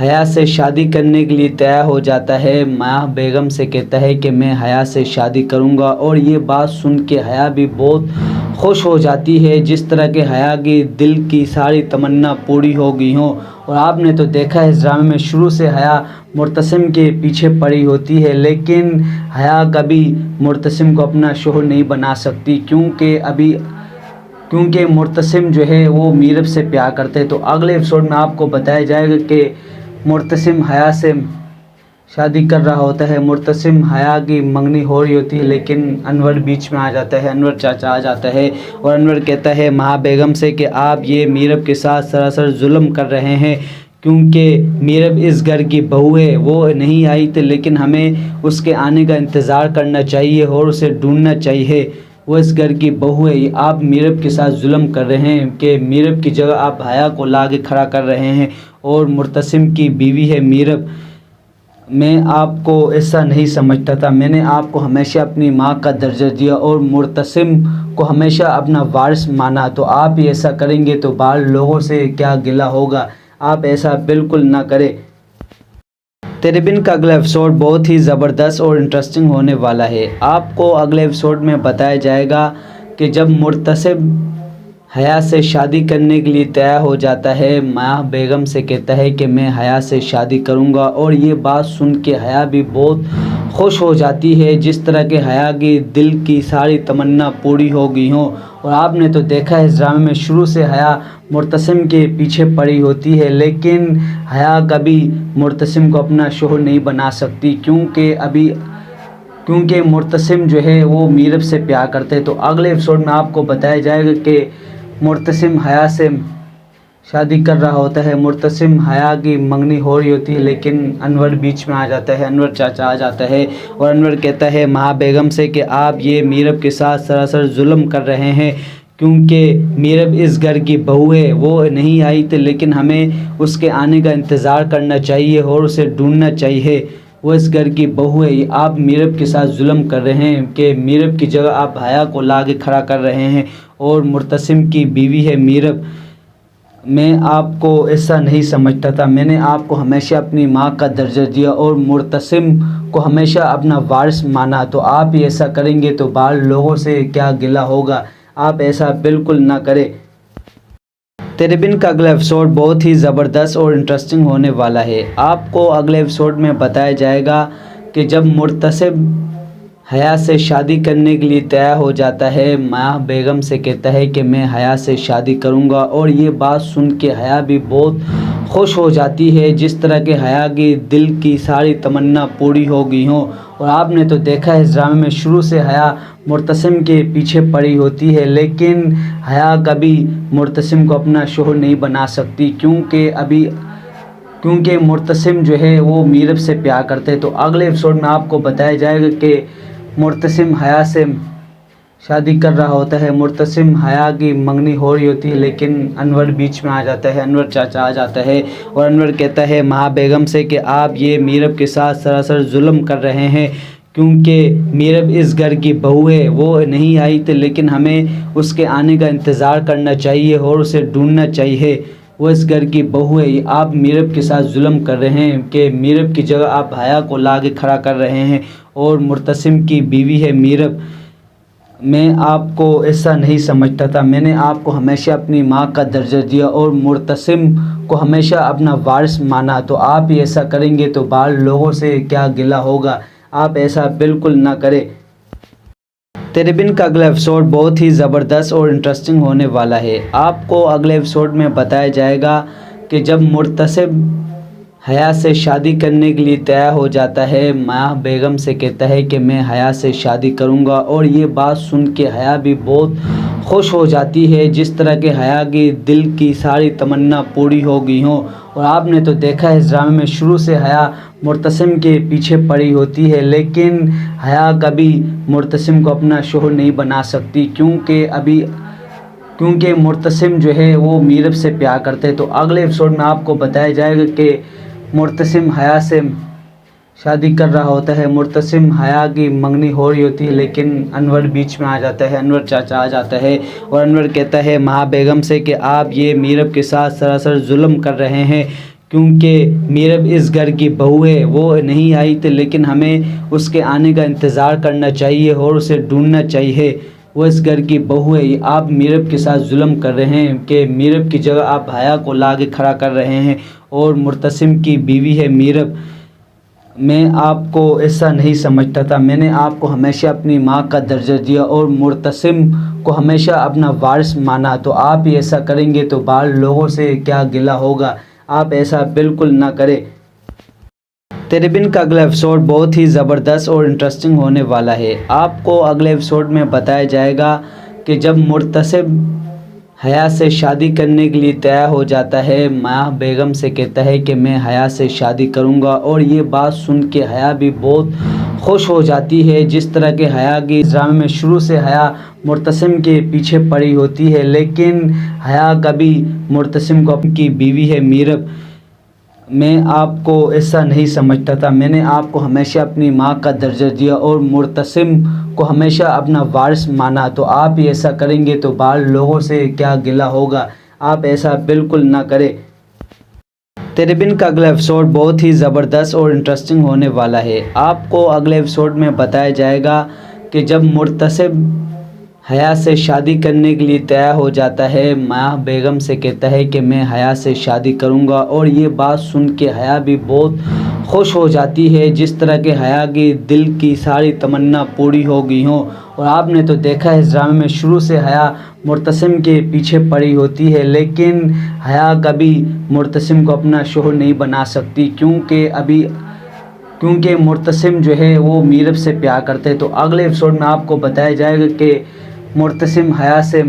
حیا سے شادی کرنے کے لیے تیار ہو جاتا ہے۔ مایا بیگم سے کہتا ہے کہ میں حیا سے شادی کروں گا، اور یہ بات سن کے حیا بھی بہت خوش ہو جاتی ہے، جس طرح کہ حیا کی دل کی ساری تمنا پوری ہو گئی ہوں۔ اور آپ نے تو دیکھا ہے اس ڈرامے میں شروع سے حیا معتصم کے پیچھے پڑی ہوتی ہے، لیکن حیا کبھی معتصم کو اپنا شوہر نہیں بنا سکتی، کیونکہ معتصم جو ہے وہ میرب سے پیار کرتے ہیں۔ تو اگلے ایپیسوڈ میں آپ کو بتایا جائے گا کہ معتصم حیا سے شادی کر رہا ہوتا ہے، معتصم حیا کی منگنی ہو رہی ہوتی ہے، لیکن انور بیچ میں آ جاتا ہے، انور چاچا آ جاتا ہے، اور انور کہتا ہے مایا بیگم سے کہ آپ یہ میرب کے ساتھ سراسر ظلم کر رہے ہیں، کیونکہ میرب اس گھر کی بہو ہے، وہ نہیں آئی تھی، لیکن ہمیں اس کے آنے کا انتظار کرنا چاہیے اور اسے ڈھونڈنا چاہیے، وہ اس گھر کی بہو ہے۔ آپ میرب کے ساتھ ظلم کر رہے ہیں کہ میرب کی جگہ آپ حیا کو لا کے کھڑا کر رہے ہیں، اور معتصم کی بیوی ہے میرب۔ میں آپ کو ایسا نہیں سمجھتا تھا، میں نے آپ کو ہمیشہ اپنی ماں کا درجہ دیا اور معتصم کو ہمیشہ اپنا وارث مانا، تو آپ ہی ایسا کریں گے تو باہر لوگوں سے کیا گلہ ہوگا، آپ ایسا بالکل نہ کریں۔ تیرے بن کا اگلا ایپیسوڈ بہت ہی زبردست اور انٹرسٹنگ ہونے والا ہے۔ آپ کو اگلے ایپیسوڈ میں بتایا جائے گا کہ جب معتصم حیا سے شادی کرنے کے لیے تیار ہو جاتا ہے، مایا بیگم سے کہتا ہے کہ میں حیا سے شادی کروں گا، اور یہ بات سن کے حیا بھی بہت خوش ہو جاتی ہے، جس طرح کہ حیا کی دل کی ساری تمنا پوری ہو گئی ہوں۔ اور آپ نے تو دیکھا ہے اس ڈرامے میں شروع سے حیا معتصم کے پیچھے پڑی ہوتی ہے، لیکن حیا کبھی معتصم کو اپنا شوہر نہیں بنا سکتی، کیونکہ معتصم جو ہے وہ میرب سے پیار کرتے ہیں۔ تو اگلے ایپیسوڈ میں آپ کو بتایا جائے گا کہ معتصم حیا سے شادی کر رہا ہوتا ہے، معتصم حیا کی منگنی ہو رہی ہوتی ہے، لیکن انور بیچ میں آ جاتا ہے، انور چاچا آ جاتا ہے، اور انور کہتا ہے مایا بیگم سے کہ آپ یہ میرب کے ساتھ سراسر ظلم کر رہے ہیں، کیونکہ میرب اس گھر کی بہو ہے، وہ نہیں آئی تھی، لیکن ہمیں اس کے آنے کا انتظار کرنا چاہیے اور اسے ڈھونڈنا چاہیے، وہ اس گھر کی بہو ہے۔ آپ میرب کے ساتھ ظلم کر رہے ہیں کہ میرب کی جگہ آپ حیا کو لا کے کھڑا کر رہے ہیں، اور معتصم کی بیوی ہے میرب۔ میں آپ کو ایسا نہیں سمجھتا تھا، میں نے آپ کو ہمیشہ اپنی ماں کا درجہ دیا اور معتصم کو ہمیشہ اپنا وارث مانا، تو آپ ہی ایسا کریں گے تو باہر لوگوں سے کیا گلہ ہوگا، آپ ایسا بالکل نہ کریں۔ تیرے بن کا اگلا ایپیسوڈ بہت ہی زبردست اور انٹرسٹنگ ہونے والا ہے۔ آپ کو اگلے ایپیسوڈ میں بتایا جائے گا کہ جب معتصم حیا سے شادی کرنے کے لیے تیار ہو جاتا ہے، مایا بیگم سے کہتا ہے کہ میں حیا سے شادی کروں گا، اور یہ بات سن کے حیا بھی بہت خوش ہو جاتی ہے، جس طرح کہ حیا کی دل کی ساری تمنا پوری ہو گئی ہوں۔ اور آپ نے تو دیکھا ہے اس ڈرامے میں شروع سے حیا معتصم کے پیچھے پڑی ہوتی ہے، لیکن حیا کبھی معتصم کو اپنا شوہر نہیں بنا سکتی، کیونکہ معتصم جو ہے وہ میرب سے پیار کرتے ہیں۔ تو اگلے ایپیسوڈ میں آپ کو بتایا جائے گا کہ معتصم حیا سے شادی کر رہا ہوتا ہے، معتصم حیا کی منگنی ہو رہی ہوتی ہے، لیکن انور بیچ میں آ جاتا ہے، انور چاچا آ جاتا ہے، اور انور کہتا ہے مایا بیگم سے کہ آپ یہ میرب کے ساتھ سراسر ظلم کر رہے ہیں، کیونکہ میرب اس گھر کی بہو ہے، وہ نہیں آئی تھی، لیکن ہمیں اس کے آنے کا انتظار کرنا چاہیے اور اسے ڈھونڈنا چاہیے، وہ اس گھر کی بہو ہے۔ آپ میرب کے ساتھ ظلم کر رہے ہیں کہ میرب کی جگہ آپ حیا کو لا کے کھڑا کر رہے ہیں، اور معتصم کی بیوی ہے میرب۔ میں آپ کو ایسا نہیں سمجھتا تھا، میں نے آپ کو ہمیشہ اپنی ماں کا درجہ دیا اور معتصم کو ہمیشہ اپنا وارث مانا، تو آپ ہی ایسا کریں گے تو باہر لوگوں سے کیا گلہ ہوگا، آپ ایسا بالکل نہ کریں۔ تیرے بن کا اگلا ایپیسوڈ بہت ہی زبردست اور انٹرسٹنگ ہونے والا ہے۔ آپ کو اگلے ایپیسوڈ میں بتایا جائے گا کہ جب معتصم حیا سے شادی کرنے کے لیے تیار ہو جاتا ہے، مایا بیگم سے کہتا ہے کہ میں حیا سے شادی کروں گا، اور یہ بات سن کے حیا بھی بہت خوش ہو جاتی ہے، جس طرح کہ حیا کی دل کی ساری تمنا پوری ہو گئی ہوں۔ اور آپ نے تو دیکھا ہے اس ڈرامے میں شروع سے حیا معتصم کے پیچھے پڑی ہوتی ہے، لیکن حیا کبھی معتصم کو اپنا شوہر نہیں بنا سکتی، کیونکہ معتصم جو ہے وہ میرب سے پیار کرتے ہیں۔ تو اگلے ایپیسوڈ میں آپ کو بتایا جائے گا کہ معتصم حیا سے شادی کر رہا ہوتا ہے، معتصم حیا کی منگنی ہو رہی ہوتی ہے، لیکن انور بیچ میں آ جاتا ہے، انور چاچا آ جاتا ہے، اور انور کہتا ہے مایا بیگم سے کہ آپ یہ میرب کے ساتھ سراسر ظلم کر رہے ہیں، کیونکہ میرب اس گھر کی بہو ہے، وہ نہیں آئی تھی لیکن ہمیں اس کے آنے کا انتظار کرنا چاہیے اور اسے ڈھونڈنا چاہیے، وہ اس گھر کی بہو ہے۔ آپ میرب کے ساتھ ظلم کر رہے ہیں کہ میرب کی جگہ آپ حیا کو لا کے کھڑا کر رہے ہیں، اور مرتسم کی بیوی ہے میرب۔ میں آپ کو ایسا نہیں سمجھتا تھا، میں نے آپ کو ہمیشہ اپنی ماں کا درجہ دیا اور مرتسم کو ہمیشہ اپنا وارث مانا، تو آپ ہی ایسا کریں گے تو باہر لوگوں سے کیا گلہ ہوگا، آپ ایسا بالکل نہ کریں۔ تیرے بن کا اگلا ایپیسوڈ بہت ہی زبردست اور انٹرسٹنگ ہونے والا ہے۔ آپ کو اگلے ایپیسوڈ میں بتایا جائے گا کہ جب مرتسم حیا سے شادی کرنے کے لیے تیار ہو جاتا ہے، ماہ بیگم سے کہتا ہے کہ میں حیا سے شادی کروں گا، اور یہ بات سن کے حیا بھی بہت خوش ہو جاتی ہے۔ جس طرح کہ حیا کی ڈرامے میں شروع سے حیا مرتسم کے پیچھے پڑی ہوتی ہے، لیکن حیا کبھی مرتسم کو اپنی بیوی ہے میرب۔ میں آپ کو ایسا نہیں سمجھتا تھا، میں نے آپ کو ہمیشہ اپنی ماں کا درجہ دیا اور مرتسم کو ہمیشہ اپنا وارث مانا، تو آپ ہی ایسا کریں گے تو باہر لوگوں سے کیا گلہ ہوگا، آپ ایسا بالکل نہ کریں۔ تیرے بن کا اگلا ایپیسوڈ بہت ہی زبردست اور انٹرسٹنگ ہونے والا ہے۔ آپ کو اگلے ایپیسوڈ میں بتایا جائے گا کہ جب مرتسم حیا سے شادی کرنے کے لیے تیار ہو جاتا ہے، ماہ بیگم سے کہتا ہے کہ میں حیا سے شادی کروں گا، اور یہ بات سن کے حیا بھی بہت خوش ہو جاتی ہے۔ جس طرح کہ حیا کی دل کی ساری تمنا پوری ہو گئی ہوں، اور آپ نے تو دیکھا ہے اس ڈرامے میں شروع سے حیا مرتسم کے پیچھے پڑی ہوتی ہے، لیکن حیا کبھی مرتسم کو اپنا شوہر نہیں بنا سکتی، کیونکہ مرتسم جو ہے وہ میرب سے پیار کرتے ہیں۔ تو اگلے ایپیسوڈ میں آپ کو بتایا جائے گا کہ مرتسم حیا سے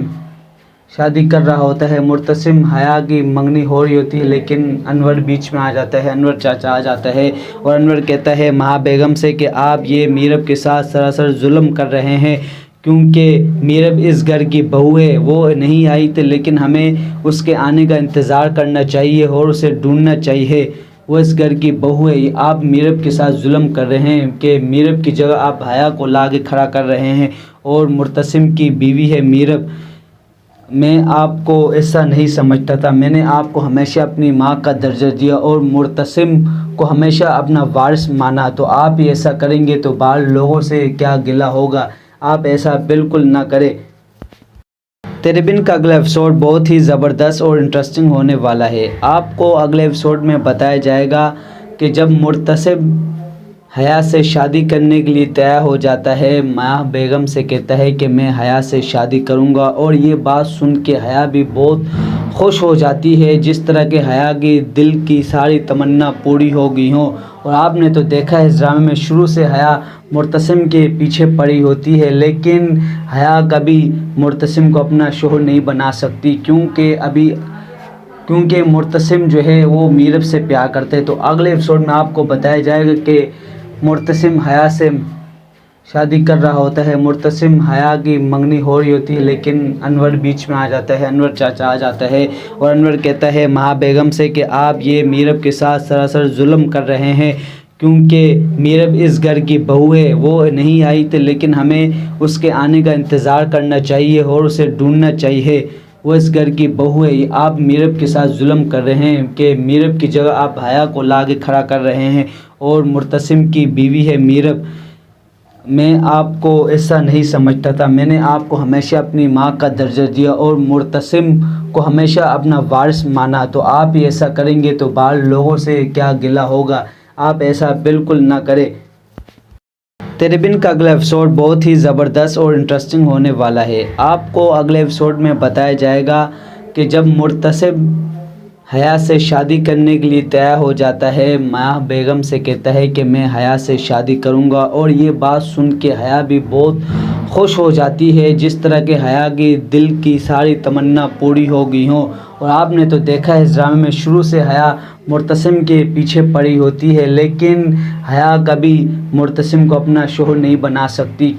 شادی کر رہا ہوتا ہے، مرتسم حیا کی منگنی ہو رہی ہوتی ہے، لیکن انور بیچ میں آ جاتا ہے، انور چاچا آ جاتا ہے، اور انور کہتا ہے ماہ بیگم سے کہ آپ یہ میرب کے ساتھ سراسر ظلم کر رہے ہیں، کیونکہ میرب اس گھر کی بہو ہے، وہ نہیں آئی تھی لیکن ہمیں اس کے آنے کا انتظار کرنا چاہیے اور اسے ڈھونڈنا چاہیے، وہ اس گھر کی بہو ہے۔ آپ میرب کے ساتھ ظلم کر رہے ہیں کہ میرب کی جگہ آپ حیا کو لا کے کھڑا کر رہے ہیں، اور مرتسم کی بیوی ہے میرب۔ میں آپ کو ایسا نہیں سمجھتا تھا، میں نے آپ کو ہمیشہ اپنی ماں کا درجہ دیا اور مرتسم کو ہمیشہ اپنا وارث مانا، تو آپ ہی ایسا کریں گے تو باہر لوگوں سے کیا گلہ ہوگا، آپ ایسا بالکل نہ کریں۔ تیرے بن کا اگلا ایپیسوڈ بہت ہی زبردست اور انٹرسٹنگ ہونے والا ہے۔ آپ کو اگلے ایپیسوڈ میں بتایا جائے گا کہ جب مرتسم حیا سے شادی کرنے کے لیے تیار ہو جاتا ہے، ماہ بیگم سے کہتا ہے کہ میں حیا سے شادی کروں گا، اور یہ بات سن کے حیا بھی بہت خوش ہو جاتی ہے۔ جس طرح کہ حیا کی دل کی ساری تمنا پوری ہو گئی ہوں، اور آپ نے تو دیکھا ہے اس ڈرامے میں شروع سے حیا مرتسم کے پیچھے پڑی ہوتی ہے، لیکن حیا کبھی مرتسم کو اپنا شوہر نہیں بنا سکتی، کیونکہ مرتسم جو ہے وہ میرب سے پیار کرتے ہیں۔ تو اگلے ایپیسوڈ میں آپ کو بتایا جائے گا کہ مرتسم حیا سے شادی کر رہا ہوتا ہے، مرتسم حیا کی منگنی ہو رہی ہوتی ہے، لیکن انور بیچ میں آ جاتا ہے، انور چاچا آ جاتا ہے، اور انور کہتا ہے ماہ بیگم سے کہ آپ یہ میرب کے ساتھ سراسر ظلم کر رہے ہیں، کیونکہ میرب اس گھر کی بہو ہے، وہ نہیں آئی تھی لیکن ہمیں اس کے آنے کا انتظار کرنا چاہیے اور اسے ڈھونڈنا چاہیے، وہ اس گھر کی بہو ہے۔ آپ میرب کے ساتھ ظلم کر رہے ہیں کہ میرب کی جگہ آپ حیا کو لا کے کھڑا کر رہے ہیں، اور مرتسم کی بیوی ہے میرب۔ میں آپ کو ایسا نہیں سمجھتا تھا، میں نے آپ کو ہمیشہ اپنی ماں کا درجہ دیا اور مرتسم کو ہمیشہ اپنا وارث مانا، تو آپ ہی ایسا کریں گے تو باہر لوگوں سے کیا گلہ ہوگا، آپ ایسا بالکل نہ کریں۔ تیرے بن کا اگلا ایپیسوڈ بہت ہی زبردست اور انٹرسٹنگ ہونے والا ہے۔ آپ کو اگلے ایپیسوڈ میں بتایا جائے گا کہ جب مرتسم حیا سے شادی کرنے کے لیے تیار ہو جاتا ہے، ماہ بیگم سے کہتا ہے کہ میں حیا سے شادی کروں گا، اور یہ بات سن کے حیا بھی بہت خوش ہو جاتی ہے۔ جس طرح کہ حیا کی دل کی ساری تمنا پوری ہو گئی ہوں، اور آپ نے تو دیکھا ہے اس ڈرامے میں شروع سے حیا مرتسم کے پیچھے پڑی ہوتی ہے، لیکن حیا کبھی مرتسم کو اپنا شوہر نہیں بنا سکتی،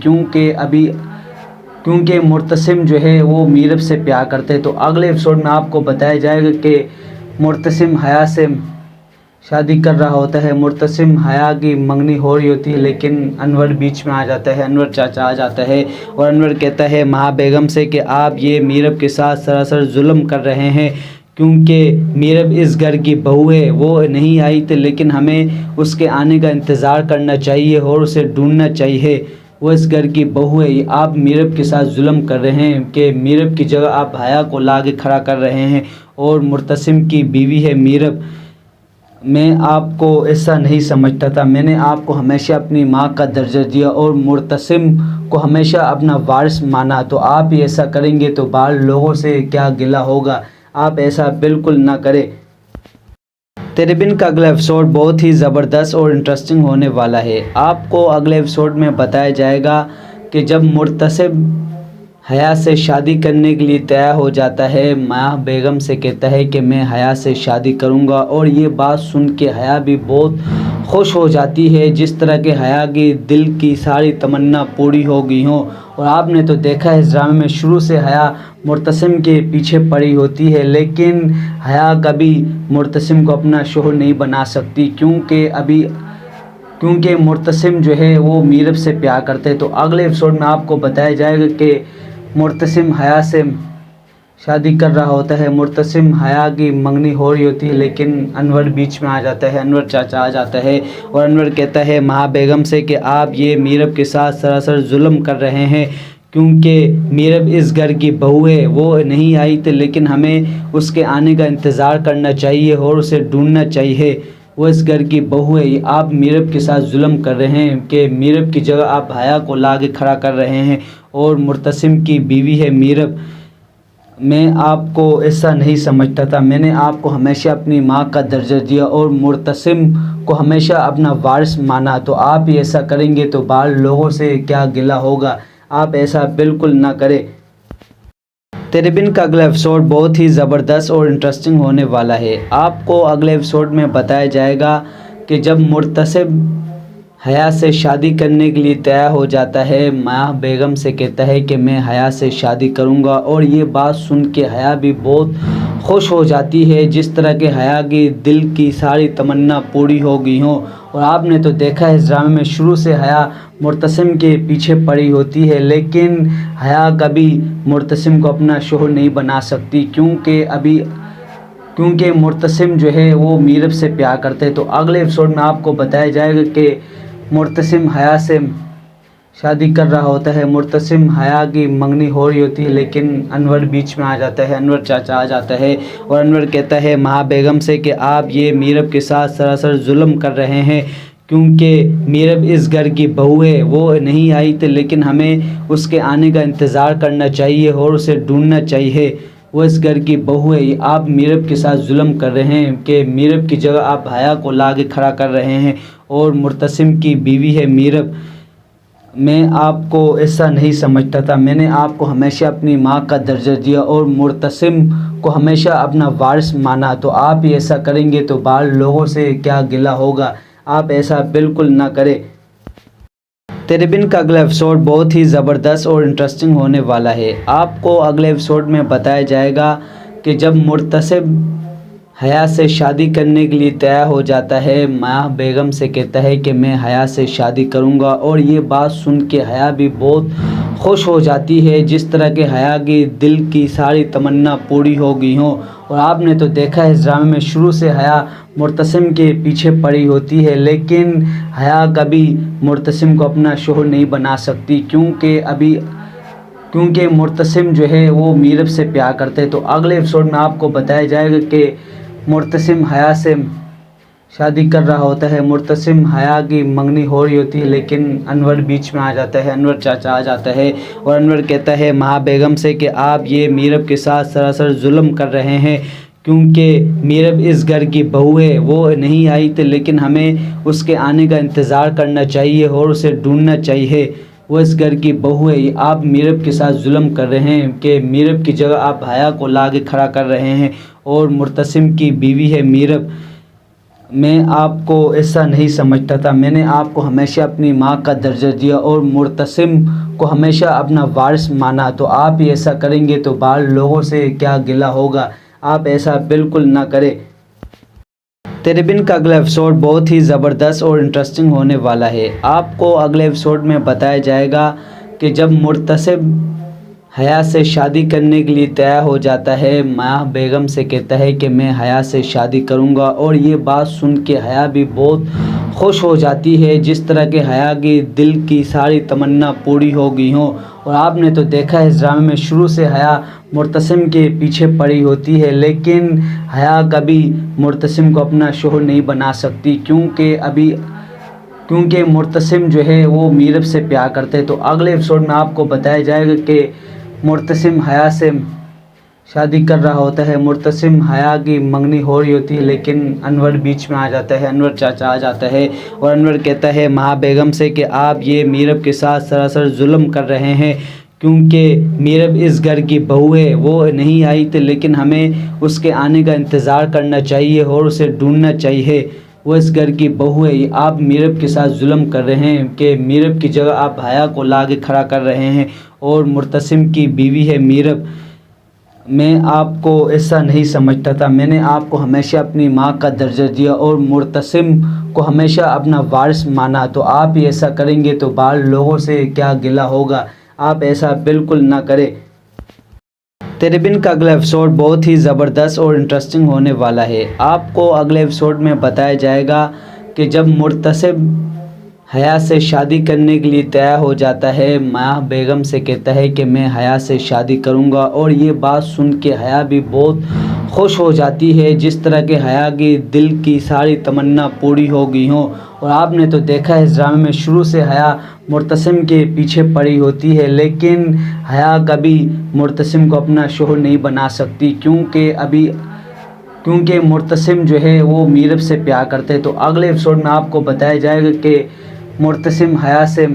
کیونکہ مرتسم جو ہے وہ میرب سے پیار کرتے ہیں۔ تو اگلے ایپیسوڈ میں آپ کو بتایا جائے گا کہ مرتسم حیا سے شادی کر رہا ہوتا ہے، مرتسم حیا کی منگنی ہو رہی ہوتی ہے، لیکن انور بیچ میں آ جاتا ہے، انور چاچا آ جاتا ہے، اور انور کہتا ہے ماہ بیگم سے کہ آپ یہ میرب کے ساتھ سراسر ظلم کر رہے ہیں، کیونکہ میرب اس گھر کی بہو ہے، وہ نہیں آئی تھی لیکن ہمیں اس کے آنے کا انتظار کرنا چاہیے اور اسے ڈھونڈنا چاہیے، وہ اس گھر کی بہو ہے۔ آپ میرب کے ساتھ ظلم کر رہے ہیں کہ میرب کی جگہ آپ حیا کو لا کے کھڑا کر رہے ہیں، اور مرتسم کی بیوی ہے میرب۔ میں آپ کو ایسا نہیں سمجھتا تھا، میں نے آپ کو ہمیشہ اپنی ماں کا درجہ دیا اور مرتسم کو ہمیشہ اپنا وارث مانا، تو آپ ہی ایسا کریں گے تو باہر لوگوں سے کیا گلہ ہوگا؟ آپ ایسا بالکل نہ کریں۔ تیرے بن کا اگلا ایپیسوڈ بہت ہی زبردست اور انٹرسٹنگ ہونے والا ہے۔ آپ کو اگلے ایپیسوڈ میں بتایا جائے گا کہ جب مرتسم حیا سے شادی کرنے کے لیے تیار ہو جاتا ہے، ماہ بیگم سے کہتا ہے کہ میں حیا سے شادی کروں گا، اور یہ بات سن کے حیا بھی بہت خوش ہو جاتی ہے، جس طرح کہ حیا کی دل کی ساری تمنا پوری ہو گئی ہوں۔ اور آپ نے تو دیکھا ہے اس ڈرامے میں شروع سے حیا مرتسم کے پیچھے پڑی ہوتی ہے، لیکن حیا کبھی مرتسم کو اپنا شوہر نہیں بنا سکتی، کیونکہ مرتسم جو ہے وہ میرب سے پیار کرتے ہیں۔ تو اگلے ایپیسوڈ میں آپ کو بتایا جائے گا کہ مرتسم حیا سے شادی کر رہا ہوتا ہے، مرتسم حیا کی منگنی ہو رہی ہوتی ہے، لیکن انور بیچ میں آ جاتا ہے، انور چاچا آ جاتا ہے، اور انور کہتا ہے مہا بیگم سے کہ آپ یہ میرب کے ساتھ سراسر ظلم کر رہے ہیں، کیونکہ میرب اس گھر کی بہو ہے، وہ نہیں آئی تھی لیکن ہمیں اس کے آنے کا انتظار کرنا چاہیے اور اسے ڈھونڈنا چاہیے، وہ اس گھر کی بہو ہے۔ آپ میرب کے ساتھ ظلم کر رہے ہیں کہ میرب کی جگہ آپ حیا کو لا کے کھڑا کر رہے ہیں، اور مرتسم کی بیوی ہے میرب۔ میں آپ کو ایسا نہیں سمجھتا تھا، میں نے آپ کو ہمیشہ اپنی ماں کا درجہ دیا اور مرتسم کو ہمیشہ اپنا وارث مانا، تو آپ ہی ایسا کریں گے تو باہر لوگوں سے کیا گلہ ہوگا؟ آپ ایسا بالکل نہ کریں۔ تیرے بن کا اگلا ایپیسوڈ بہت ہی زبردست اور انٹرسٹنگ ہونے والا ہے۔ آپ کو اگلے ایپیسوڈ میں بتایا جائے گا کہ جب مرتسم حیا سے شادی کرنے کے لیے تیار ہو جاتا ہے، ماہ بیگم سے کہتا ہے کہ میں حیا سے شادی کروں گا، اور یہ بات سن کے حیا بھی بہت خوش ہو جاتی ہے، جس طرح کہ حیا کی دل کی ساری تمنا پوری ہو گئی ہوں۔ اور آپ نے تو دیکھا ہے اس ڈرامے میں شروع سے حیا مرتسم کے پیچھے پڑی ہوتی ہے، لیکن حیا کبھی مرتسم کو اپنا شوہر نہیں بنا سکتی، کیونکہ مرتسم جو ہے وہ میرب سے پیار کرتے ہیں۔ تو اگلے ایپیسوڈ میں آپ کو بتایا جائے گا کہ مرتسم حیا سے شادی کر رہا ہوتا ہے، مرتسم حیا کی منگنی ہو رہی ہوتی ہے، لیکن انور بیچ میں آ جاتا ہے، انور چاچا آ جاتا ہے، اور انور کہتا ہے مہا بیگم سے کہ آپ یہ میرب کے ساتھ سراسر ظلم کر رہے ہیں، کیونکہ میرب اس گھر کی بہو ہے، وہ نہیں آئی تھی لیکن ہمیں اس کے آنے کا انتظار کرنا چاہیے اور اسے ڈھونڈنا چاہیے، وہ اس گھر کی بہو ہے۔ آپ میرب کے ساتھ ظلم کر رہے ہیں کہ میرب کی جگہ آپ حیا کو لا کے کھڑا کر رہے ہیں، اور مرتسم کی بیوی ہے میرب۔ میں آپ کو ایسا نہیں سمجھتا تھا، میں نے آپ کو ہمیشہ اپنی ماں کا درجہ دیا اور مرتسم کو ہمیشہ اپنا وارث مانا، تو آپ ہی ایسا کریں گے تو باہر لوگوں سے کیا گلہ ہوگا؟ آپ ایسا بالکل نہ کریں۔ تیرے بن کا اگلا ایپیسوڈ بہت ہی زبردست اور انٹرسٹنگ ہونے والا ہے۔ آپ کو اگلے ایپیسوڈ میں بتایا جائے گا کہ جب مرتسم حیا سے شادی کرنے کے لیے تیار ہو جاتا ہے، ماہ بیگم سے کہتا ہے کہ میں حیا سے شادی کروں گا، اور یہ بات سن کے حیا بھی بہت خوش ہو جاتی ہے، جس طرح کہ حیا کی دل کی ساری تمنا پوری ہو گئی ہوں۔ اور آپ نے تو دیکھا ہے اس ڈرامے میں شروع سے حیا مرتسم کے پیچھے پڑی ہوتی ہے، لیکن حیا کبھی مرتسم کو اپنا شوہر نہیں بنا سکتی، کیونکہ مرتسم جو ہے وہ میرب سے پیار کرتے ہیں۔ تو اگلے ایپیسوڈ میں آپ کو بتایا جائے گا کہ مرتسم حیا سے شادی کر رہا ہوتا ہے، مرتسم حیا کی منگنی ہو رہی ہوتی ہے، لیکن انور بیچ میں آ جاتا ہے، انور چاچا آ جاتا ہے، اور انور کہتا ہے مہا بیگم سے کہ آپ یہ میرب کے ساتھ سراسر ظلم کر رہے ہیں، کیونکہ میرب اس گھر کی بہو ہے، وہ نہیں آئی تھی لیکن ہمیں اس کے آنے کا انتظار کرنا چاہیے اور اسے ڈھونڈنا چاہیے، وہ اس گھر کی بہو ہے۔ آپ میرب کے ساتھ ظلم کر رہے ہیں کہ میرب کی جگہ آپ حیا کو لا کے کھڑا کر رہے ہیں، اور مرتسم کی بیوی ہے میرب۔ میں آپ کو ایسا نہیں سمجھتا تھا، میں نے آپ کو ہمیشہ اپنی ماں کا درجہ دیا اور مرتسم کو ہمیشہ اپنا وارث مانا، تو آپ ہی ایسا کریں گے تو باہر لوگوں سے کیا گلہ ہوگا؟ آپ ایسا بالکل نہ کریں۔ تیرے بن کا اگلا ایپیسوڈ بہت ہی زبردست اور انٹرسٹنگ ہونے والا ہے۔ آپ کو اگلے ایپیسوڈ میں بتایا جائے گا کہ جب مرتسم حیا سے شادی کرنے کے لیے تیار ہو جاتا ہے۔ ماہ بیگم سے کہتا ہے کہ میں حیا سے شادی کروں گا، اور یہ بات سن کے حیا بھی بہت خوش ہو جاتی ہے، جس طرح کہ حیا کی دل کی ساری تمنا پوری ہو گئی ہوں۔ اور آپ نے تو دیکھا ہے اس ڈرامے میں شروع سے حیا معتصم کے پیچھے پڑی ہوتی ہے، لیکن حیا کبھی معتصم کو اپنا شوہر نہیں بنا سکتی، کیونکہ معتصم جو ہے وہ میرب سے پیار کرتے ہیں۔ تو اگلے ایپیسوڈ میں آپ کو بتایا جائے گا کہ معتصم حیا سے شادی کر رہا ہوتا ہے، معتصم حیا کی منگنی ہو رہی ہوتی ہے، لیکن انور بیچ میں آ جاتا ہے، انور چاچا آ جاتا ہے، اور انور کہتا ہے مہا بیگم سے کہ آپ یہ میرب کے ساتھ سراسر ظلم کر رہے ہیں، کیونکہ میرب اس گھر کی بہو ہے، وہ نہیں آئی تھی، لیکن ہمیں اس کے آنے کا انتظار کرنا چاہیے اور اسے ڈھونڈنا چاہیے، وہ اس گھر کی بہو ہے۔ آپ میرب کے ساتھ ظلم کر رہے ہیں کہ میرب کی جگہ آپ حیا کو لا کے کھڑا کر رہے ہیں، اور معتصم کی بیوی ہے میرب۔ میں آپ کو ایسا نہیں سمجھتا تھا، میں نے آپ کو ہمیشہ اپنی ماں کا درجہ دیا اور معتصم کو ہمیشہ اپنا وارث مانا، تو آپ ہی ایسا کریں گے تو باہر لوگوں سے کیا گلہ ہوگا، آپ ایسا بالکل نہ کریں۔ تیرے بن کا اگلا ایپیسوڈ بہت ہی زبردست اور انٹرسٹنگ ہونے والا ہے۔ آپ کو اگلے ایپیسوڈ میں بتایا جائے گا کہ جب معتصم حیا سے شادی کرنے کے لیے تیار ہو جاتا ہے، ماہ بیگم سے کہتا ہے کہ میں حیا سے شادی کروں گا، اور یہ بات سن کے حیا بھی بہت خوش ہو جاتی ہے، جس طرح کہ حیا کی دل کی ساری تمنا پوری ہو گئی ہوں۔ اور آپ نے تو دیکھا ہے اس ڈرامے میں شروع سے حیا معتصم کے پیچھے پڑی ہوتی ہے، لیکن حیا کبھی معتصم کو اپنا شوہر نہیں بنا سکتی، کیونکہ معتصم جو ہے وہ میرب سے پیار کرتے ہیں۔ تو اگلے ایپیسوڈ میں آپ کو بتایا جائے گا کہ معتصم حیا سے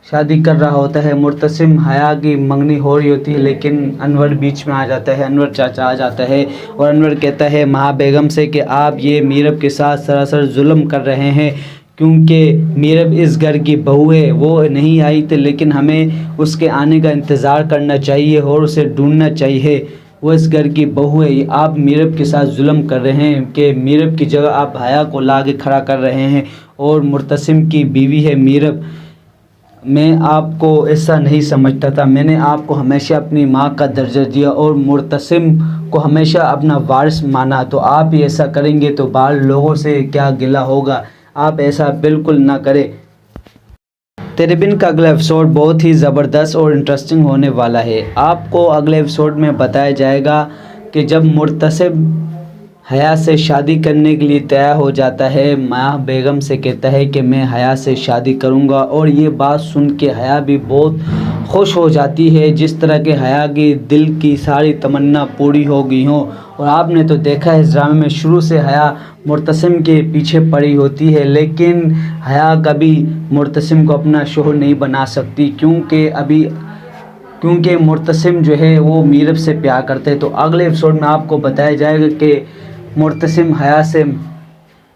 شادی کر رہا ہوتا ہے، معتصم حیا کی منگنی ہو رہی ہوتی ہے، لیکن انور بیچ میں آ جاتا ہے، انور چاچا آ جاتا ہے، اور انور کہتا ہے مہا بیگم سے کہ آپ یہ میرب کے ساتھ سراسر ظلم کر رہے ہیں، کیونکہ میرب اس گھر کی بہو ہے، وہ نہیں آئی تھی، لیکن ہمیں اس کے آنے کا انتظار کرنا چاہیے اور اسے ڈھونڈنا چاہیے، وہ اس گھر کی بہو ہے۔ آپ میرب کے ساتھ ظلم کر رہے ہیں کہ میرب کی جگہ آپ حیا کو لا کے کھڑا کر رہے ہیں، اور معتصم کی بیوی ہے میرب۔ میں آپ کو ایسا نہیں سمجھتا تھا، میں نے آپ کو ہمیشہ اپنی ماں کا درجہ دیا اور معتصم کو ہمیشہ اپنا وارث مانا، تو آپ ہی ایسا کریں گے تو باہر لوگوں سے کیا گلہ ہوگا، آپ ایسا بالکل نہ کریں۔ تیرے بن کا اگلا ایپیسوڈ بہت ہی زبردست اور انٹرسٹنگ ہونے والا ہے۔ آپ کو اگلے ایپیسوڈ میں بتایا جائے گا کہ جب معتصم حیا سے شادی کرنے کے لیے تیار ہو جاتا ہے، ماہ بیگم سے کہتا ہے کہ میں حیا سے شادی کروں گا، اور یہ بات سن کے حیا بھی بہت خوش ہو جاتی ہے، جس طرح کہ حیا کی دل کی ساری تمنا پوری ہو گئی ہوں۔ اور آپ نے تو دیکھا ہے اس ڈرامے میں شروع سے حیا معتصم کے پیچھے پڑی ہوتی ہے، لیکن حیا کبھی معتصم کو اپنا شوہر نہیں بنا سکتی، کیونکہ معتصم جو ہے وہ میرب سے پیار کرتے ہیں۔ تو اگلے ایپیسوڈ میں آپ کو بتایا جائے گا کہ معتصم حیا سے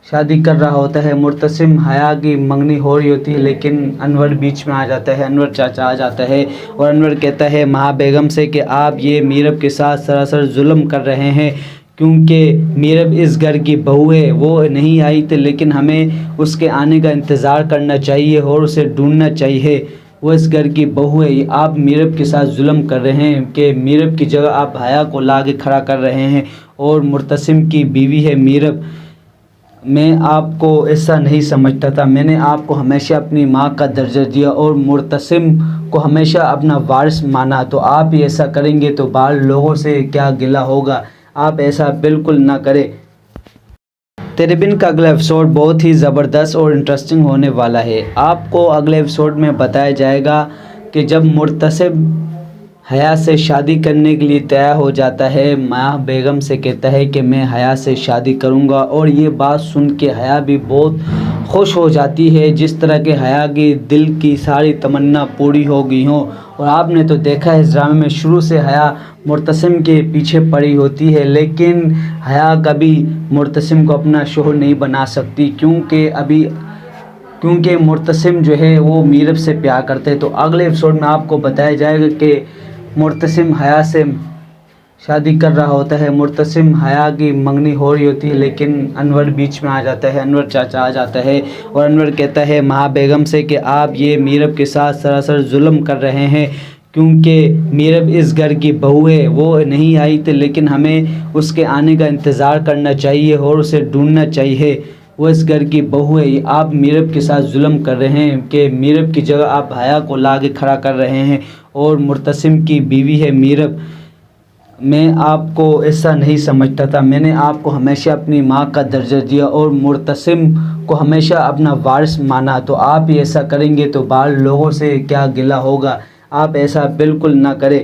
شادی کر رہا ہوتا ہے، معتصم حیا کی منگنی ہو رہی ہوتی ہے، لیکن انور بیچ میں آ جاتا ہے، انور چاچا آ جاتا ہے، اور انور کہتا ہے مہا بیگم سے کہ آپ یہ میرب کے ساتھ سراسر ظلم کر رہے ہیں، کیونکہ میرب اس گھر کی بہو ہے، وہ نہیں آئی تھی، لیکن ہمیں اس کے آنے کا انتظار کرنا چاہیے اور اسے ڈھونڈنا چاہیے، وہ اس گھر کی بہو ہے۔ آپ میرب کے ساتھ ظلم کر رہے ہیں کہ میرب کی جگہ آپ حیا کو لا کے کھڑا کر رہے ہیں، اور معتصم کی بیوی ہے میرب۔ میں آپ کو ایسا نہیں سمجھتا تھا، میں نے آپ کو ہمیشہ اپنی ماں کا درجہ دیا اور معتصم کو ہمیشہ اپنا وارث مانا، تو آپ ہی ایسا کریں گے تو باہر لوگوں سے کیا گلہ ہوگا، آپ ایسا بالکل نہ کریں۔ تیرے بن کا اگلا ایپیسوڈ بہت ہی زبردست اور انٹرسٹنگ ہونے والا ہے۔ آپ کو اگلے ایپیسوڈ میں بتایا جائے گا کہ جب معتصم حیا سے شادی کرنے کے لیے تیار ہو جاتا ہے، ماہ بیگم سے کہتا ہے کہ میں حیا سے شادی کروں گا، اور یہ بات سن کے حیا بھی بہت خوش ہو جاتی ہے، جس طرح کہ حیا کی دل کی ساری تمنا پوری ہو گئی ہوں۔ اور آپ نے تو دیکھا ہے اس ڈرامے میں شروع سے حیا معتصم کے پیچھے پڑی ہوتی ہے، لیکن حیا کبھی معتصم کو اپنا شوہر نہیں بنا سکتی، کیونکہ معتصم جو ہے وہ میرب سے پیار کرتے ہیں۔ تو اگلے ایپیسوڈ میں آپ کو بتایا جائے گا کہ معتصم حیا سے شادی کر رہا ہوتا ہے، معتصم حیا کی منگنی ہو رہی ہوتی ہے، لیکن انور بیچ میں آ جاتا ہے، انور چاچا آ جاتا ہے، اور انور کہتا ہے مہا بیگم سے کہ آپ یہ میرب کے ساتھ سراسر ظلم کر رہے ہیں، کیونکہ میرب اس گھر کی بہو ہے، وہ نہیں آئی تھی لیکن ہمیں اس کے آنے کا انتظار کرنا چاہیے اور اسے ڈھونڈنا چاہیے، وہ اس گھر کی بہو ہے۔ آپ میرب کے ساتھ ظلم کر رہے ہیں کہ میرب کی جگہ آپ حیا کو لا کے کھڑا کر رہے ہیں، اور مرتسم کی بیوی ہے میرب۔ میں آپ کو ایسا نہیں سمجھتا تھا، میں نے آپ کو ہمیشہ اپنی ماں کا درجہ دیا اور مرتسم کو ہمیشہ اپنا وارث مانا، تو آپ ہی ایسا کریں گے تو باہر لوگوں سے کیا گلہ ہوگا، آپ ایسا بالکل نہ کریں۔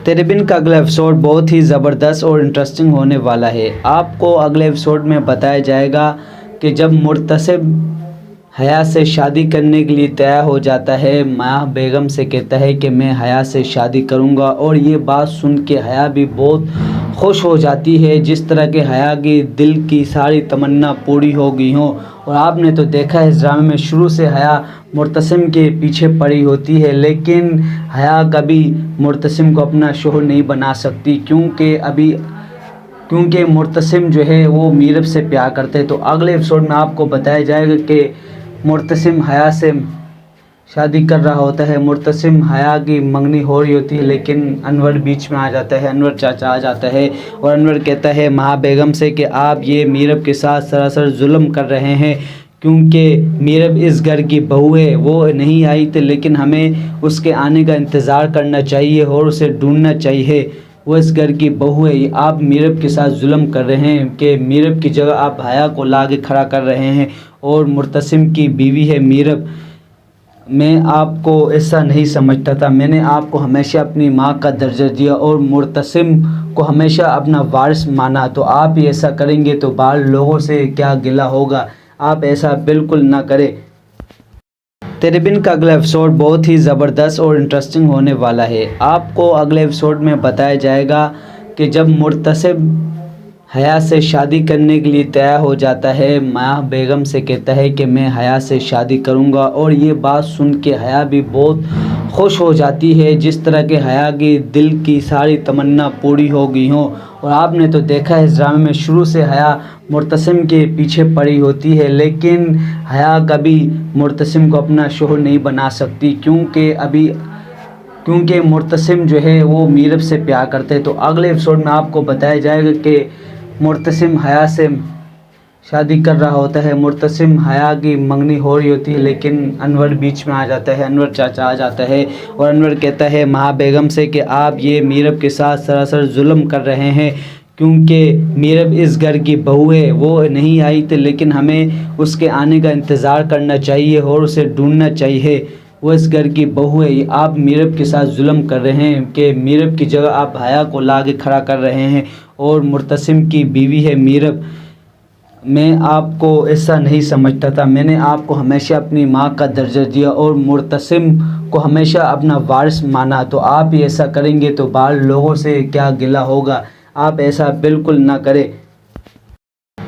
تیرے بن کا اگلا ایپیسوڈ بہت ہی زبردست اور انٹرسٹنگ ہونے والا ہے۔ آپ کو اگلے ایپیسوڈ میں بتایا جائے گا کہ جب مرتسم حیا سے شادی کرنے کے لیے تیار ہو جاتا ہے، ماں بیگم سے کہتا ہے کہ میں حیا سے شادی کروں گا، اور یہ بات سن کے حیا بھی بہت خوش ہو جاتی ہے، جس طرح کہ حیا کی دل کی ساری تمنا پوری ہو گئی ہوں۔ اور آپ نے تو دیکھا ہے اس ڈرامے میں شروع سے حیا مرتسم کے پیچھے پڑی ہوتی ہے، لیکن حیا کبھی مرتسم کو اپنا شوہر نہیں بنا سکتی، کیونکہ مرتسم جو ہے وہ میرب سے پیار کرتے ہیں۔ تو اگلے ایپیسوڈ میں آپ کو بتایا جائے گا کہ مرتسم حیا سے شادی کر رہا ہوتا ہے، مرتسم حیا کی منگنی ہو رہی ہوتی ہے، لیکن انور بیچ میں آ جاتا ہے، انور چاچا آ جاتا ہے، اور انور کہتا ہے ماں بیگم سے کہ آپ یہ میرب کے ساتھ سراسر ظلم کر رہے ہیں، کیونکہ میرب اس گھر کی بہو ہے، وہ نہیں آئی تھی لیکن ہمیں اس کے آنے کا انتظار کرنا چاہیے اور اسے ڈھونڈنا چاہیے، وہ اس گھر کی بہو ہے۔ آپ میرب کے ساتھ ظلم کر رہے ہیں کہ میرب کی جگہ آپ حیا کو لا کے کھڑا کر رہے ہیں، اور مرتسم کی بیوی ہے میرب۔ میں آپ کو ایسا نہیں سمجھتا تھا، میں نے آپ کو ہمیشہ اپنی ماں کا درجہ دیا اور مرتسم کو ہمیشہ اپنا وارث مانا، تو آپ ہی ایسا کریں گے تو باہر لوگوں سے کیا گلہ ہوگا، آپ ایسا بالکل نہ کریں۔ تیرے بن کا اگلا ایپیسوڈ بہت ہی زبردست اور انٹرسٹنگ ہونے والا ہے۔ آپ کو اگلے ایپیسوڈ میں بتایا جائے گا کہ جب مرتسم حیا سے شادی کرنے کے لیے تیار ہو جاتا ہے، ماں بیگم سے کہتا ہے کہ میں حیا سے شادی کروں گا، اور یہ بات سن کے حیا بھی بہت خوش ہو جاتی ہے، جس طرح کہ حیا کی دل کی ساری تمنا پوری ہو گئی ہوں۔ اور آپ نے تو دیکھا ہے اس ڈرامے میں شروع سے حیا مرتسم کے پیچھے پڑی ہوتی ہے، لیکن حیا کبھی مرتسم کو اپنا شوہر نہیں بنا سکتی، کیونکہ مرتسم جو ہے وہ میرب سے پیار کرتے ہیں۔ تو اگلے ایپیسوڈ میں آپ کو بتایا جائے گا کہ مرتسم حیا سے شادی کر رہا ہوتا ہے، مرتسم حیا کی منگنی ہو رہی ہوتی ہے، لیکن انور بیچ میں آ جاتا ہے، انور چاچا آ جاتا ہے، اور انور کہتا ہے ماں بیگم سے کہ آپ یہ میرب کے ساتھ سراسر ظلم کر رہے ہیں، کیونکہ میرب اس گھر کی بہو ہے، وہ نہیں آئی تھی لیکن ہمیں اس کے آنے کا انتظار کرنا چاہیے اور اسے ڈھونڈنا چاہیے، وہ اس گھر کی بہو ہے۔ آپ میرب کے ساتھ ظلم کر رہے ہیں کہ میرب کی جگہ آپ حیا کو لا کے کھڑا کر رہے ہیں، اور مرتسم کی بیوی ہے میرب۔ میں آپ کو ایسا نہیں سمجھتا تھا، میں نے آپ کو ہمیشہ اپنی ماں کا درجہ دیا اور مرتسم کو ہمیشہ اپنا وارث مانا، تو آپ ہی ایسا کریں گے تو باہر لوگوں سے کیا گلہ ہوگا، آپ ایسا بالکل نہ کریں۔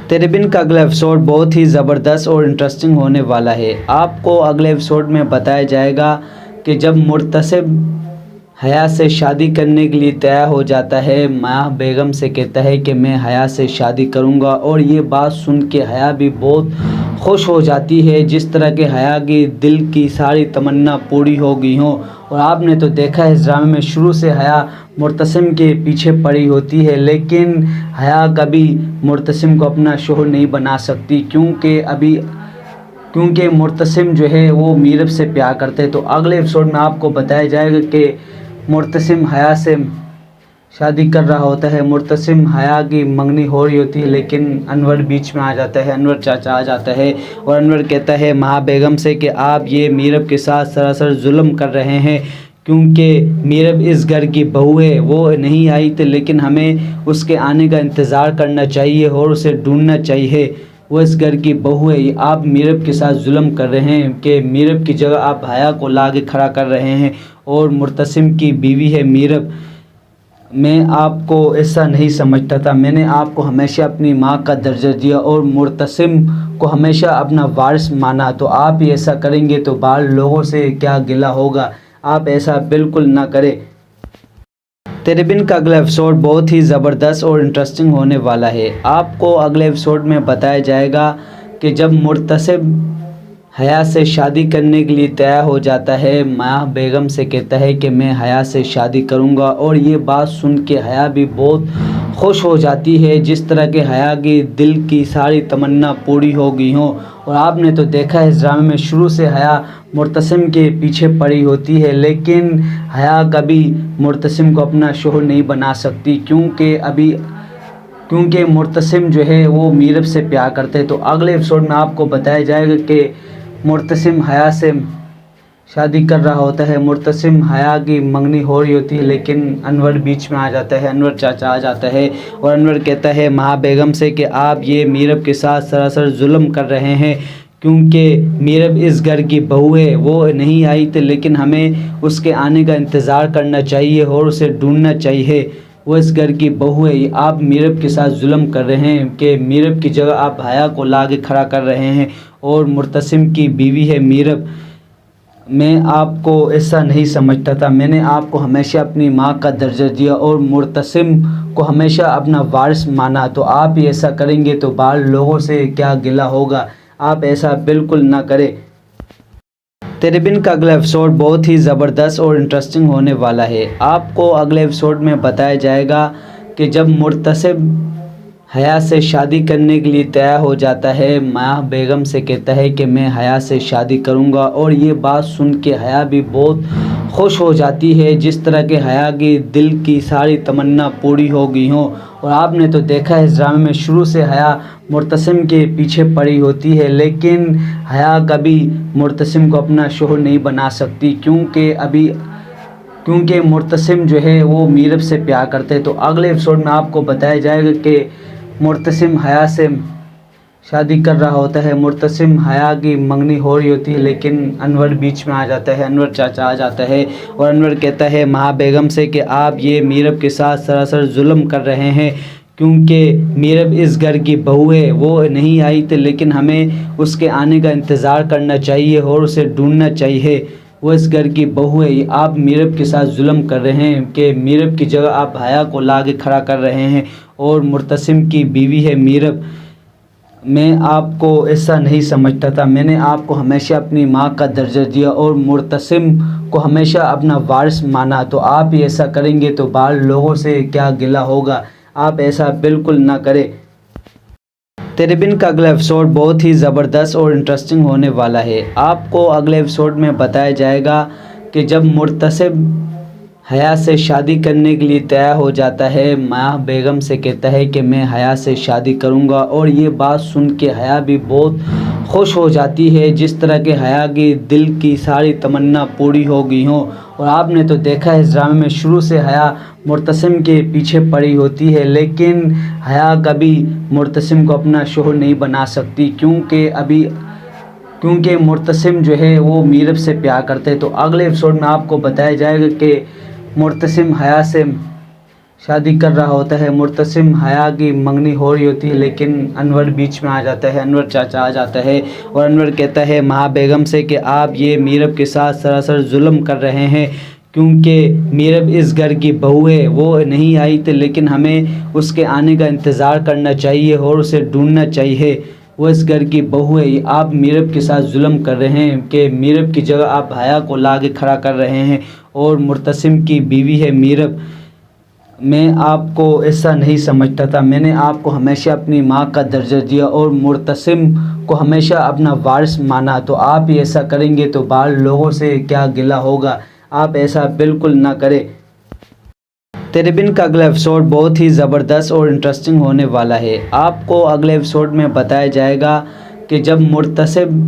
تیرے بن کا اگلا ایپیسوڈ بہت ہی زبردست اور انٹرسٹنگ ہونے والا ہے۔ آپ کو اگلے ایپیسوڈ میں بتایا جائے گا کہ جب مرتسم حیا سے شادی کرنے کے لیے تیار ہو جاتا ہے، ماں بیگم سے کہتا ہے کہ میں حیا سے شادی کروں گا، اور یہ بات سن کے حیا بھی بہت خوش ہو جاتی ہے، جس طرح کہ حیا کی دل کی ساری تمنا پوری ہو گئی ہوں۔ اور آپ نے تو دیکھا ہے اس ڈرامے میں شروع سے حیا مرتسم کے پیچھے پڑی ہوتی ہے، لیکن حیا کبھی مرتسم کو اپنا شوہر نہیں بنا سکتی، کیونکہ مرتسم جو ہے وہ میرب سے پیار کرتے ہیں۔ تو اگلے ایپیسوڈ میں آپ کو بتایا جائے گا کہ مرتسم حیا سے شادی کر رہا ہوتا ہے، مرتسم حیا کی منگنی ہو رہی ہوتی ہے، لیکن انور بیچ میں آ جاتا ہے، انور چاچا آ جاتا ہے، اور انور کہتا ہے ماں بیگم سے کہ آپ یہ میرب کے ساتھ سراسر ظلم کر رہے ہیں، کیونکہ میرب اس گھر کی بہو ہے، وہ نہیں آئی تھی لیکن ہمیں اس کے آنے کا انتظار کرنا چاہیے اور اسے ڈھونڈنا چاہیے، وہ اس گھر کی بہو ہے۔ آپ میرب کے ساتھ ظلم کر رہے ہیں کہ میرب کی جگہ آپ حیا کو لا کے کھڑا کر رہے ہیں، اور مرتسم کی بیوی ہے میرب۔ میں آپ کو ایسا نہیں سمجھتا تھا، میں نے آپ کو ہمیشہ اپنی ماں کا درجہ دیا اور مرتسم کو ہمیشہ اپنا وارث مانا، تو آپ ہی ایسا کریں گے تو باہر لوگوں سے کیا گلہ ہوگا، آپ ایسا بالکل نہ کریں۔ تیرے بن کا اگلا ایپیسوڈ بہت ہی زبردست اور انٹرسٹنگ ہونے والا ہے۔ آپ کو اگلے ایپیسوڈ میں بتایا جائے گا کہ جب مرتسم حیا سے شادی کرنے کے لیے تیار ہو جاتا ہے۔ ماہ بیگم سے کہتا ہے کہ میں حیا سے شادی کروں گا، اور یہ بات سن کے حیا بھی بہت خوش ہو جاتی ہے، جس طرح کہ حیا کی دل کی ساری تمنا پوری ہو گئی ہوں۔ اور آپ نے تو دیکھا ہے اس ڈرامے میں شروع سے حیا معتصم کے پیچھے پڑی ہوتی ہے، لیکن حیا کبھی معتصم کو اپنا شوہر نہیں بنا سکتی، کیونکہ معتصم جو ہے وہ میرب سے پیار کرتے ہیں۔ تو اگلے ایپیسوڈ میں آپ کو بتایا جائے گا کہ معتصم حیا سے شادی کر رہا ہوتا ہے، معتصم حیا کی منگنی ہو رہی ہوتی ہے، لیکن انور بیچ میں آ جاتا ہے، انور چاچا آ جاتا ہے، اور انور کہتا ہے مہا بیگم سے کہ آپ یہ میرب کے ساتھ سراسر ظلم کر رہے ہیں، کیونکہ میرب اس گھر کی بہو ہے، وہ نہیں آئی تھی، لیکن ہمیں اس کے آنے کا انتظار کرنا چاہیے اور اسے ڈھونڈنا چاہیے، وہ اس گھر کی بہو ہے۔ آپ میرب کے ساتھ ظلم کر رہے ہیں کہ میرب کی جگہ آپ حیا کو لا کے کھڑا کر رہے ہیں، اور معتصم کی بیوی ہے میرب۔ میں آپ کو ایسا نہیں سمجھتا تھا، میں نے آپ کو ہمیشہ اپنی ماں کا درجہ دیا اور معتصم کو ہمیشہ اپنا وارث مانا، تو آپ ہی ایسا کریں گے تو باہر لوگوں سے کیا گلہ ہوگا، آپ ایسا بالکل نہ کریں۔ تیرے بن کا اگلا ایپیسوڈ بہت ہی زبردست اور انٹرسٹنگ ہونے والا ہے۔ آپ کو اگلے ایپیسوڈ میں بتایا جائے گا کہ جب معتصم حیا سے شادی کرنے کے لیے تیار ہو جاتا ہے، ماہ بیگم سے کہتا ہے کہ میں حیا سے شادی کروں گا، اور یہ بات سن کے حیا بھی بہت خوش ہو جاتی ہے، جس طرح کہ حیا کی دل کی ساری تمنا پوری ہو گئی ہوں۔ اور آپ نے تو دیکھا ہے اس ڈرامے میں شروع سے حیا معتصم کے پیچھے پڑی ہوتی ہے، لیکن حیا کبھی معتصم کو اپنا شوہر نہیں بنا سکتی، کیونکہ معتصم جو ہے وہ میرب سے پیار کرتے ہیں۔ تو اگلے ایپیسوڈ میں آپ کو بتایا جائے گا کہ معتصم حیا سے شادی کر رہا ہوتا ہے، معتصم حیا کی منگنی ہو رہی ہوتی ہے، لیکن انور بیچ میں آ جاتا ہے، انور چاچا آ جاتا ہے، اور انور کہتا ہے مہا بیگم سے کہ آپ یہ میرب کے ساتھ سراسر ظلم کر رہے ہیں، کیونکہ میرب اس گھر کی بہو ہے، وہ نہیں آئی تھی، لیکن ہمیں اس کے آنے کا انتظار کرنا چاہیے اور اسے ڈھونڈنا چاہیے، وہ اس گھر کی بہو ہے۔ آپ میرب کے ساتھ ظلم کر رہے ہیں کہ میرب کی جگہ آپ حیا کو لا کے کھڑا کر رہے ہیں، اور معتصم کی بیوی ہے میرب۔ میں آپ کو ایسا نہیں سمجھتا تھا، میں نے آپ کو ہمیشہ اپنی ماں کا درجہ دیا اور معتصم کو ہمیشہ اپنا وارث مانا، تو آپ ہی ایسا کریں گے تو باہر لوگوں سے کیا گلہ ہوگا، آپ ایسا بالکل نہ کریں۔ تیرے بن کا اگلا ایپیسوڈ بہت ہی زبردست اور انٹرسٹنگ ہونے والا ہے۔ آپ کو اگلے ایپیسوڈ میں بتایا جائے گا کہ جب معتصم حیا سے شادی کرنے کے لیے تیار ہو جاتا ہے، ماہ بیگم سے کہتا ہے کہ میں حیا سے شادی کروں گا، اور یہ بات سن کے حیا بھی بہت خوش ہو جاتی ہے، جس طرح کہ حیا کی دل کی ساری تمنا پوری ہو گئی ہوں۔ اور آپ نے تو دیکھا ہے اس ڈرامے میں شروع سے حیا معتصم کے پیچھے پڑی ہوتی ہے، لیکن حیا کبھی معتصم کو اپنا شوہر نہیں بنا سکتی، کیونکہ معتصم جو ہے وہ میرب سے پیار کرتے ہیں۔ تو اگلے ایپیسوڈ میں آپ کو بتایا جائے گا کہ معتصم حیا سے شادی کر رہا ہوتا ہے، معتصم حیا کی منگنی ہو رہی ہوتی ہے، لیکن انور بیچ میں آ جاتا ہے، انور چاچا آ جاتا ہے، اور انور کہتا ہے مہا بیگم سے کہ آپ یہ میرب کے ساتھ سراسر ظلم کر رہے ہیں، کیونکہ میرب اس گھر کی بہو ہے، وہ نہیں آئی تھی، لیکن ہمیں اس کے آنے کا انتظار کرنا چاہیے اور اسے ڈھونڈنا چاہیے، وہ اس گھر کی بہو ہے۔ آپ میرب کے ساتھ ظلم کر رہے ہیں کہ میرب کی جگہ آپ حیا کو لا کے کھڑا کر رہے ہیں، اور معتصم کی بیوی ہے میرب۔ میں آپ کو ایسا نہیں سمجھتا تھا، میں نے آپ کو ہمیشہ اپنی ماں کا درجہ دیا اور معتصم کو ہمیشہ اپنا وارث مانا، تو آپ ہی ایسا کریں گے تو باہر لوگوں سے کیا گلہ ہوگا، آپ ایسا بالکل نہ کریں۔ تیرے بن کا اگلا ایپیسوڈ بہت ہی زبردست اور انٹرسٹنگ ہونے والا ہے۔ آپ کو اگلے ایپیسوڈ میں بتایا جائے گا کہ جب معتصم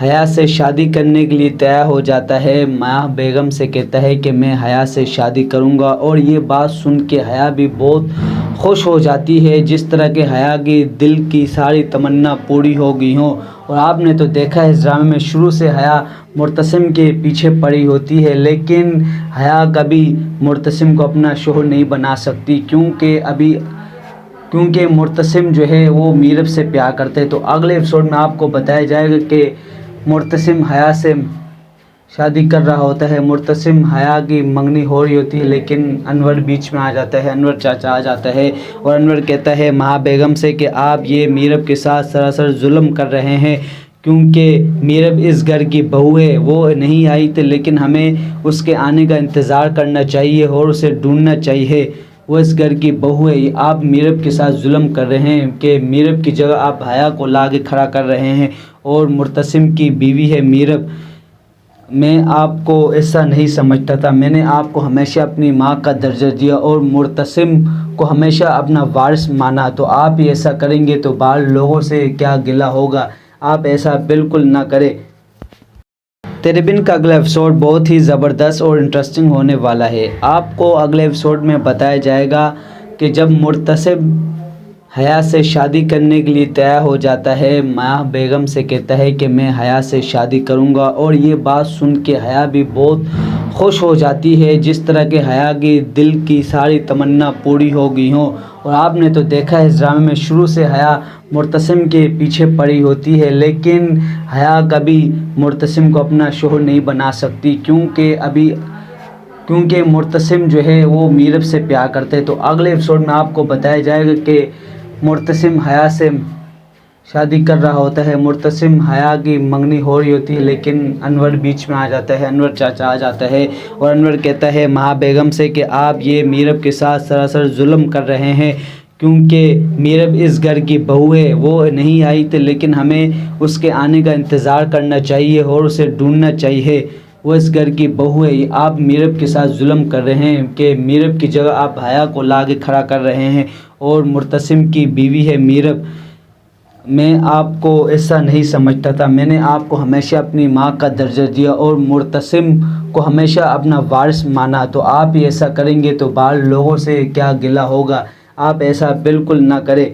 حیا سے شادی کرنے کے لیے تیار ہو جاتا ہے، ماہ بیگم سے کہتا ہے کہ میں حیا سے شادی کروں گا، اور یہ بات سن کے حیا بھی بہت خوش ہو جاتی ہے، جس طرح کہ حیا کی دل کی ساری تمنا پوری ہو گئی ہوں۔ اور آپ نے تو دیکھا ہے اس ڈرامے میں شروع سے حیا معتصم کے پیچھے پڑی ہوتی ہے، لیکن حیا کبھی معتصم کو اپنا شوہر نہیں بنا سکتی، کیونکہ معتصم جو ہے وہ میرب سے پیار کرتے ہیں۔ تو اگلے ایپیسوڈ میں آپ کو بتایا جائے گا کہ معتصم حیا سے شادی کر رہا ہوتا ہے، معتصم حیا کی منگنی ہو رہی ہوتی ہے، لیکن انور بیچ میں آ جاتا ہے، انور چاچا آ جاتا ہے، اور انور کہتا ہے مہا بیگم سے کہ آپ یہ میرب کے ساتھ سراسر ظلم کر رہے ہیں، کیونکہ میرب اس گھر کی بہو ہے، وہ نہیں آئی تھی لیکن ہمیں اس کے آنے کا انتظار کرنا چاہیے اور اسے ڈھونڈنا چاہیے، وہ اس گھر کی بہو ہے۔ آپ میرب کے ساتھ ظلم کر رہے ہیں کہ میرب کی جگہ آپ حیا کو لا کے کھڑا کر رہے ہیں، اور مرتسم کی بیوی ہے میرب۔ میں آپ کو ایسا نہیں سمجھتا تھا، میں نے آپ کو ہمیشہ اپنی ماں کا درجہ دیا اور مرتسم کو ہمیشہ اپنا وارث مانا، تو آپ ہی ایسا کریں گے تو باہر لوگوں سے کیا گلہ ہوگا، آپ ایسا بالکل نہ کریں۔ تیرے بن کا اگلا ایپیسوڈ بہت ہی زبردست اور انٹرسٹنگ ہونے والا ہے۔ آپ کو اگلے ایپیسوڈ میں بتایا جائے گا کہ جب مرتسم حیا سے شادی کرنے کے لیے تیار ہو جاتا ہے، ماں بیگم سے کہتا ہے کہ میں حیا سے شادی کروں گا، اور یہ بات سن کے حیا بھی بہت خوش ہو جاتی ہے، جس طرح کہ حیا کی دل کی ساری تمنا پوری ہو گئی ہوں۔ اور آپ نے تو دیکھا ہے اس ڈرامے میں شروع سے حیا مرتسم کے پیچھے پڑی ہوتی ہے، لیکن حیا کبھی مرتسم کو اپنا شوہر نہیں بنا سکتی، کیونکہ مرتسم جو ہے وہ میرب سے پیار کرتے ہیں۔ تو اگلے ایپیسوڈ میں آپ کو بتایا جائے گا کہ مرتسم حیا سے شادی کر رہا ہوتا ہے، مرتسم حیا کی منگنی ہو رہی ہوتی ہے، لیکن انور بیچ میں آ جاتا ہے، انور چاچا آ جاتا ہے، اور انور کہتا ہے ماں بیگم سے کہ آپ یہ میرب کے ساتھ سراسر ظلم کر رہے ہیں، کیونکہ میرب اس گھر کی بہو ہے، وہ نہیں آئی تھی لیکن ہمیں اس کے آنے کا انتظار کرنا چاہیے اور اسے ڈھونڈنا چاہیے، وہ اس گھر کی بہو ہے۔ آپ میرب کے ساتھ ظلم کر رہے ہیں کہ میرب کی جگہ آپ حیا کو لا کے کھڑا کر رہے ہیں، اور مرتسم کی بیوی ہے میرب۔ میں آپ کو ایسا نہیں سمجھتا تھا، میں نے آپ کو ہمیشہ اپنی ماں کا درجہ دیا اور مرتسم کو ہمیشہ اپنا وارث مانا، تو آپ ہی ایسا کریں گے تو باہر لوگوں سے کیا گلہ ہوگا، آپ ایسا بالکل نہ کریں۔